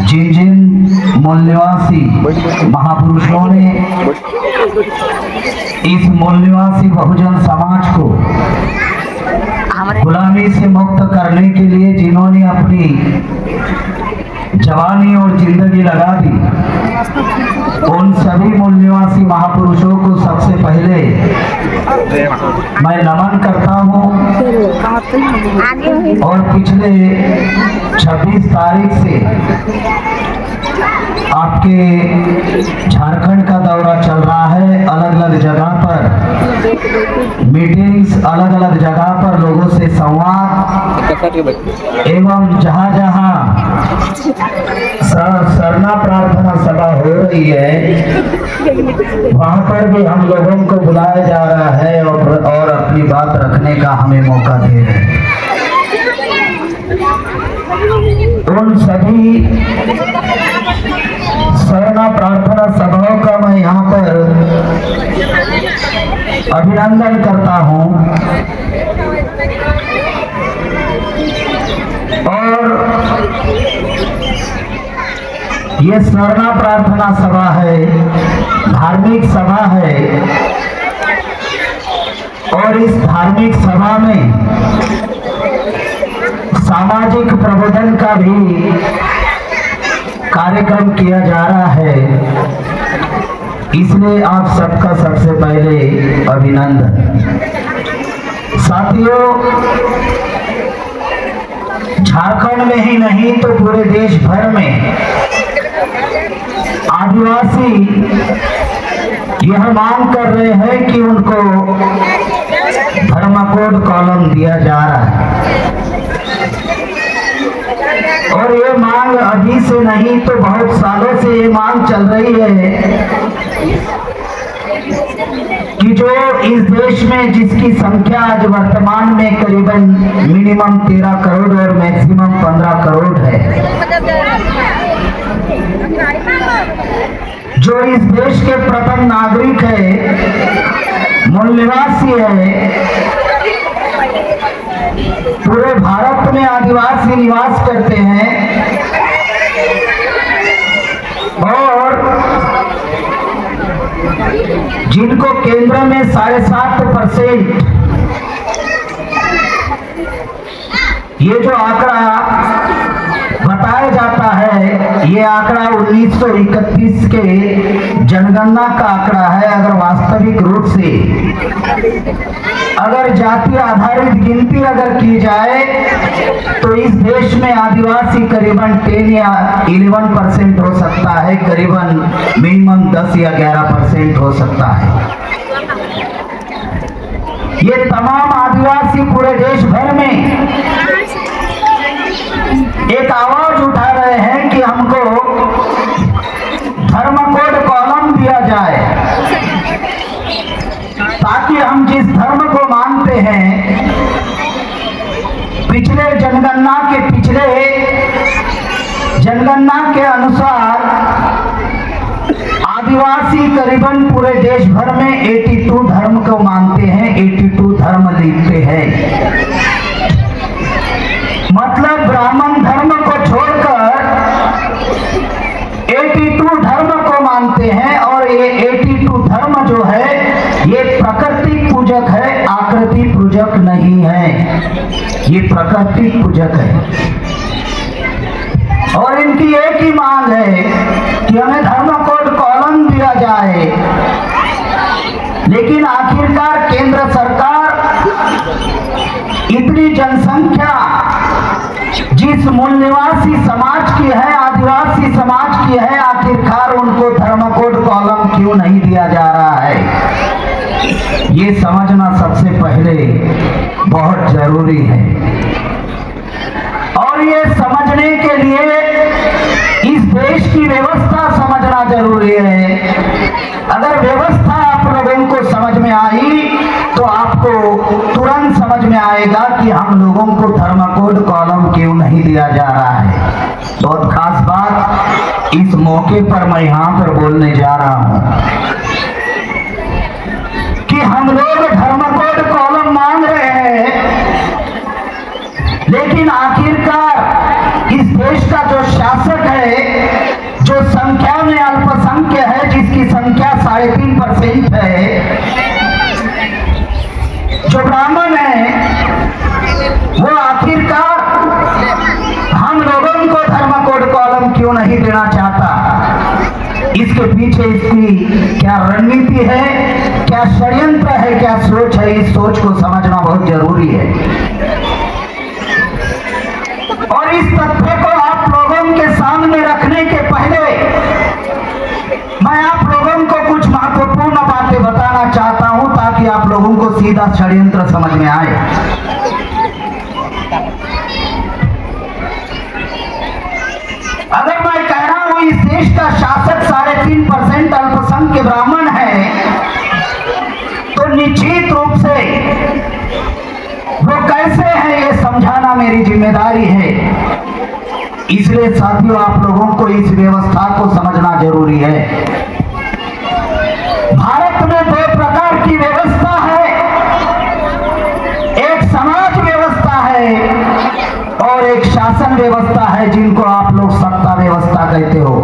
जिन जिन मूल निवासी महापुरुषों ने इस मूल निवासी बहुजन समाज को गुलामी से मुक्त करने के लिए जिन्होंने अपनी जवानी और जिंदगी लगा दी, उन सभी मूल निवासी महापुरुषों को सबसे पहले मैं नमन करता हूँ। और पिछले 26 तारीख से आपके झारखंड का दौरा चल रहा है। अलग अलग जगह पर मीटिंग्स, अलग अलग जगह पर लोगों से संवाद एवं जहाँ जहाँ सरना प्रार्थना सभा हो रही है वहाँ पर भी हम लोगों को बुलाया जा रहा है और अपनी बात रखने का हमें मौका दे रहे हैं। उन सभी सरना प्रार्थना सभाओं का मैं यहाँ पर अभिनंदन करता हूँ। और ये सरना प्रार्थना सभा है, धार्मिक सभा है, और इस धार्मिक सभा में सामाजिक प्रबोधन का भी कार्यक्रम किया जा रहा है। इसलिए आप सबका सबसे पहले अभिनंदन। साथियों, झारखंड में ही नहीं तो पूरे देश भर में आदिवासी यह मांग कर रहे हैं कि उनको धर्मकोड कॉलम दिया जा रहा है। और ये मांग अभी से नहीं तो बहुत सालों से ये मांग चल रही है कि जो इस देश में जिसकी संख्या आज वर्तमान में करीबन मिनिमम 13 करोड़ और मैक्सिमम 15 करोड़ है, जो इस देश के प्रथम नागरिक है, मूल निवासी है। पूरे भारत में आदिवासी निवास करते हैं और जिनको केंद्र में 7.5% ये जो आंकड़ा बताया जाता है, ये आंकड़ा 1931 के जनगणना का आंकड़ा है। अगर वास्तविक रूप से अगर जाति आधारित गिनती अगर की जाए तो इस देश में आदिवासी करीबन 10 या 11% हो सकता है, करीबन मिनिमम 10 या 11% हो सकता है। ये तमाम आदिवासी पूरे देश भर में एक आवाज उठा रहे हैं कि हमको धर्मकोड कॉलम दिया जाए, ताकि हम जिस धर्म को मानते हैं, पिछले जनगणना के अनुसार आदिवासी करीबन पूरे देश भर में 82 धर्म को मानते हैं, 82 धर्म लिखते हैं। मतलब ब्राह्मण धर्म को छोड़कर 82 धर्म को मानते हैं। और ये 82 धर्म जो है ये प्रकृति पूजक है, आकृति पूजक नहीं है, ये प्रकृति पूजक है। और इनकी एक ही मांग है कि हमें धर्म कोड कॉलम दिया जाए। लेकिन आखिरकार केंद्र सरकार इतनी जनसंख्या जिस मूल निवासी समाज की है, आदिवासी समाज की है, आखिरकार उनको धर्मकोड कॉलम क्यों नहीं दिया जा रहा है, ये समझना सबसे पहले बहुत जरूरी है। और ये समझने के लिए इस देश की व्यवस्था समझना जरूरी है। अगर व्यवस्था आप लोगों को समझ में आई तो आपको तुरंत समझ में आएगा कि हम लोगों को धर्मकोड कॉलम क्यों नहीं दिया जा रहा है। बहुत खास बात इस मौके पर मैं यहाँ पर बोलने जा रहा हूँ कि हम लोग धर्मकोड कॉलम मांग रहे हैं, लेकिन आखिरकार इस देश का जो शासक है 20% है जो ब्राह्मण है वो आखिरकार हम लोगों को धर्म कोड कॉलम क्यों नहीं देना चाहता? इसके पीछे इसकी क्या रणनीति है, क्या षड्यंत्र है, क्या सोच है? इस सोच को समझना बहुत जरूरी है। और इस तथ्य को आप लोगों के सामने रखने के पहले मैं आप लोगों को कुछ महत्वपूर्ण बातें बताना चाहता हूं ताकि आप लोगों को सीधा षड्यंत्र समझ में आए। अगर मैं कह रहा हूं इस देश का शासक 3.5% अल्पसंख्यक ब्राह्मण है, तो निश्चित रूप से वो कैसे है ये समझाना मेरी जिम्मेदारी है। इसलिए साथियों, आप लोगों को इस व्यवस्था को समझना जरूरी है। भारत में 2 प्रकार की व्यवस्था है, एक समाज व्यवस्था है और एक शासन व्यवस्था है, जिनको आप लोग सत्ता व्यवस्था कहते हो।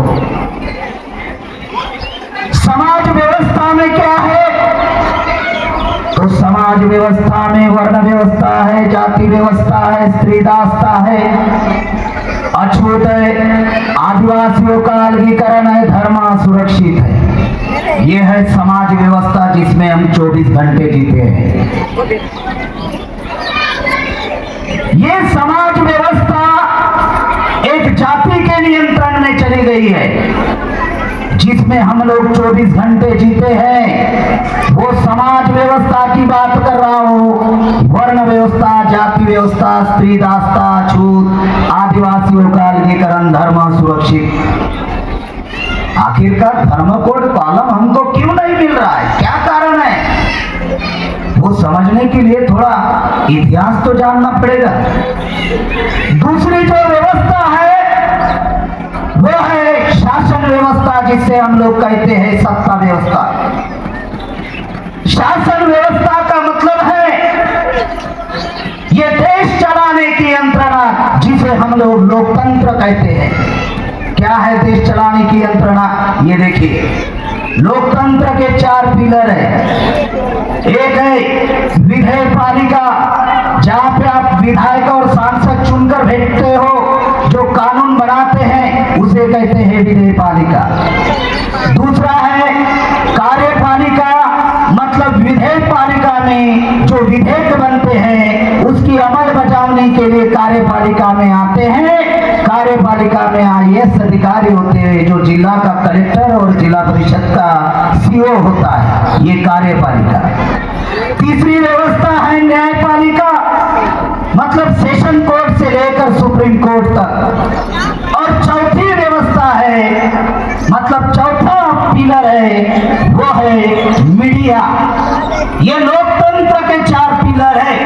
समाज व्यवस्था में क्या है? तो समाज व्यवस्था में वर्ण व्यवस्था है, जाति व्यवस्था है, स्त्रीदासता है, अछूत है, आदिवासियों का अलगीकरण है, धर्म सुरक्षित है। यह है समाज व्यवस्था जिसमें हम 24 घंटे जीते हैं। ये समाज व्यवस्था एक जाति के नियंत्रण में चली गई है, जिसमें हम लोग 24 घंटे जीते हैं। वो समाज व्यवस्था की बात कर रहा हूं। वर्ण व्यवस्था, जाति व्यवस्था, स्त्री दासता, छूत, आदिवासियों का अलगीकरण, धर्म सुरक्षित। आखिरकार धर्म कोड कॉलम हमको क्यों नहीं मिल रहा है? क्या कारण है? वो समझने के लिए थोड़ा इतिहास तो जानना पड़ेगा। दूसरी जो व्यवस्था है वो है शासन व्यवस्था, जिसे हम लोग कहते हैं सत्ता व्यवस्था। शासन व्यवस्था का मतलब है ये देश चलाने की यंत्रणा, जिसे हम लोग लोकतंत्र कहते हैं। क्या है देश चलाने की यंत्रणा? ये देखिए, लोकतंत्र के 4 पिलर है। एक है विधेय पालिका, जहां पे आप विधायक और सांसद चुनकर भेजते हो, जो कानून बनाते हैं उसे कहते हैं विधेय पालिका। दूसरा है कार्यपालिका, मतलब विधेय पालिका में जो विधेयक बनते हैं उसकी अमल बजावने के लिए कार्यपालिका में आते हैं। कार्यपालिका में IAS अधिकारी होते हैं, जो जिला का कलेक्टर और जिला परिषद का CO होता है, ये कार्यपालिका। तीसरी व्यवस्था है न्यायपालिका, मतलब सेशन कोर्ट से लेकर सुप्रीम कोर्ट तक। और चौथी व्यवस्था है, मतलब चौथा पिलर है, वो है मीडिया। ये लोकतंत्र के 4 पिलर है,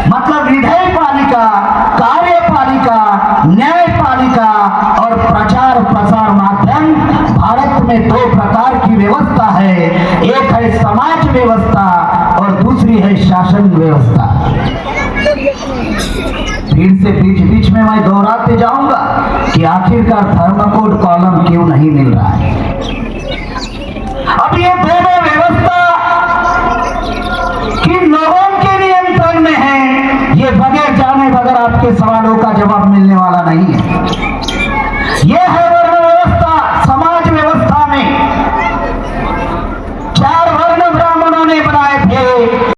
मतलब विधेय पालिका, कार्यपालिका, न्यायपालिका और प्रचार प्रसार माध्यम। भारत में 2 प्रकार की व्यवस्था है, एक है समाज व्यवस्था और दूसरी है शासन व्यवस्था। फिर से बीच बीच में मैं दोहराते जाऊंगा कि आखिरकार धर्म कोड कॉलम क्यों नहीं मिल रहा है। अब ये दोनों व्यवस्था किन लोगों के नियंत्रण में है, ये बगैर जाने बगैर आपके सवालों का जवाब मिलने वाला नहीं है। ये